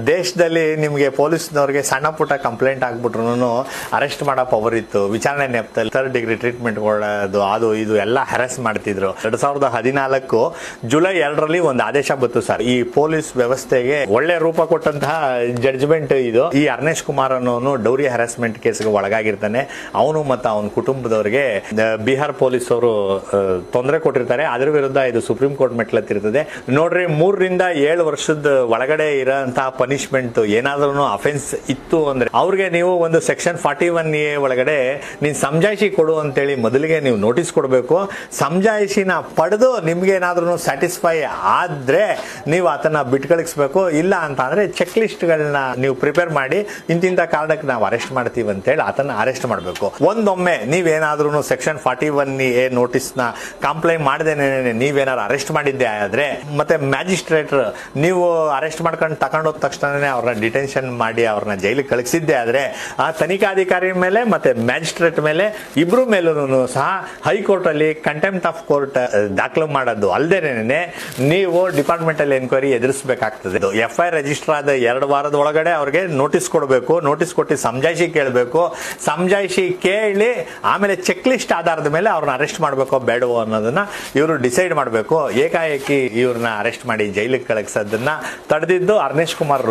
ದೇಶದಲ್ಲಿ ನಿಮಗೆ ಪೊಲೀಸ್ನವ್ರಿಗೆ ಸಣ್ಣ ಪುಟ್ಟ ಕಂಪ್ಲೇಂಟ್ ಆಗ್ಬಿಟ್ರು ಅರೆಸ್ಟ್ ಮಾಡೋ ಪವರ್ ಇತ್ತು. ವಿಚಾರಣೆ ನೆಪದಲ್ಲಿ 3rd ಡಿಗ್ರಿ ಟ್ರೀಟ್ಮೆಂಟ್ ಕೊಡೋದು ಅದು ಇದು ಎಲ್ಲ ಹ್ಯಾರಸ್ ಮಾಡ್ತಿದ್ರು. 2014 ಜುಲೈ 2ರಲ್ಲಿ ಒಂದು ಆದೇಶ ಬಂತು ಸರ್. ಈ ಪೊಲೀಸ್ ವ್ಯವಸ್ಥೆಗೆ ಒಳ್ಳೆ ರೂಪ ಕೊಟ್ಟಂತಹ ಜಡ್ಜ್ಮೆಂಟ್ ಇದು. ಈ ಅರ್ನೇಶ್ ಕುಮಾರ್ ಅನ್ನೋನು ಡೌರಿ ಹ್ಯಾರಸ್ಮೆಂಟ್ ಕೇಸ್ಗೆ ಒಳಗಾಗಿರ್ತಾನೆ. ಅವನು ಮತ್ತು ಅವನ ಕುಟುಂಬದವರಿಗೆ ಬಿಹಾರ್ ಪೊಲೀಸ್ ಅವರು ತೊಂದರೆ ಕೊಟ್ಟಿರ್ತಾರೆ. ಅದರ ವಿರುದ್ಧ ಇದು ಸುಪ್ರೀಂ ಕೋರ್ಟ್ ಮೆಟ್ಲತ್ತಿರ್ತದೆ. ನೋಡ್ರಿ, 3 ರಿಂದ 7 ವರ್ಷದ ಒಳಗಡೆ ಇರೋಂತಹ ಪನಿಷ್ಮೆಂಟ್ ಏನಾದ್ರೂ ಅಫೆನ್ಸ್ ಇತ್ತು ಅಂದ್ರೆ ಅವ್ರಿಗೆ ನೀವು ಒಂದು ಸೆಕ್ಷನ್ 41A ಒಳಗಡೆ ನೀನ್ ಸಮಜಾಯಿಷಿ ಕೊಡು ಅಂತೇಳಿ ಮೊದಲಿಗೆ ನೀವು ನೋಟಿಸ್ ಕೊಡಬೇಕು. ಸಮಜಾಯಿಷಿನ ಪಡೆದು ನಿಮ್ಗೆ ಏನಾದ್ರೂ ಸ್ಯಾಟಿಸ್ಫೈ ಆದ್ರೆ ನೀವು ಅದನ್ನ ಬಿಟ್ಕಳಿಸ್ಬೇಕು. ಇಲ್ಲ ಅಂತ ಅಂದ್ರೆ ಚೆಕ್ ಲಿಸ್ಟ್ ಗಳನ್ನ ನೀವು ಪ್ರಿಪೇರ್ ಮಾಡಿ ಇಂತಿಂತ ಕಾರಣಕ್ಕೆ ನಾವು ಅರೆಸ್ಟ್ ಮಾಡ್ತೀವಿ ಅಂತೇಳಿ ಆತನ ಅರೆಸ್ಟ್ ಮಾಡಬೇಕು. ಒಂದೊಮ್ಮೆ ನೀವೇನಾದ್ರೂ ಸೆಕ್ಷನ್ 41A ನೋಟಿಸ್ ನ ಕಂಪ್ಲೇಂಟ್ ಮಾಡದೇನೆ ನೀವೇನಾದ್ರು ಅರೆಸ್ಟ್ ಮಾಡಿದ್ದೆ ಆದ್ರೆ ಮತ್ತೆ ಮ್ಯಾಜಿಸ್ಟ್ರೇಟ್ ನೀವು ಅರೆಸ್ಟ್ ಮಾಡ್ಕೊಂಡು ತಗೊಂಡೋದ ತಕ್ಷಣನೇ ಅವ್ರನ್ನ ಡಿಟೆನ್ಷನ್ ಮಾಡಿ ಅವ್ರನ್ನ ಜೈಲಿಗೆ ಕಳಿಸಿದ್ದೆ ಆದ್ರೆ ಆ ತನಿಖಾಧಿಕಾರಿ ಮೇಲೆ ಮತ್ತೆ ಮ್ಯಾಜಿಸ್ಟ್ರೇಟ್ ಮೇಲೆ ಇಬ್ರು ಮೇಲೂ ಸಹ ಹೈಕೋರ್ಟ್ ಅಲ್ಲಿ ಕಂಟೆಂಪ್ಟ್ ಆಫ್ ಕೋರ್ಟ್ ದಾಖಲು ಮಾಡೋದು ಅಲ್ಲದೇನೆ ನೀವು ಡಿಪಾರ್ಟ್ಮೆಂಟಲ್ ಎನ್ಕ್ವೈರಿ ಎದುರಿಸಬೇಕಾಗ್ತದೆ. FIR ರಿಜಿಸ್ಟರ್ ಆದ 2 ವಾರದ ಒಳಗಡೆ ಅವ್ರಿಗೆ ನೋಟಿಸ್ ಕೊಡಬೇಕು. ನೋಟಿಸ್ ಕೊಟ್ಟು ಸಮಜಾಯಿಷಿ ಕೇಳಬೇಕು. ಸಮಜಾಯಿಷಿ ಕೇಳಿ ಆಮೇಲೆ ಚೆಕ್ ಲಿಸ್ಟ್ ಆಧಾರದ ಮೇಲೆ ಅವ್ರನ್ನ ಅರೆಸ್ಟ್ ಮಾಡಬೇಕೋ ಬೇಡವೋ ಅನ್ನೋದನ್ನ ಇವರು ಡಿಸೈಡ್ ಮಾಡಬೇಕು. ಏಕಾಏಕಿ ಇವ್ರನ್ನ ಅರೆಸ್ಟ್ ಮಾಡಿ ಜೈಲಿಗೆ ಕಳಿಸೋದನ್ನ ತಡೆದಿದ್ದು ಅರ್ನೇಶ್ ಕುಮಾರ್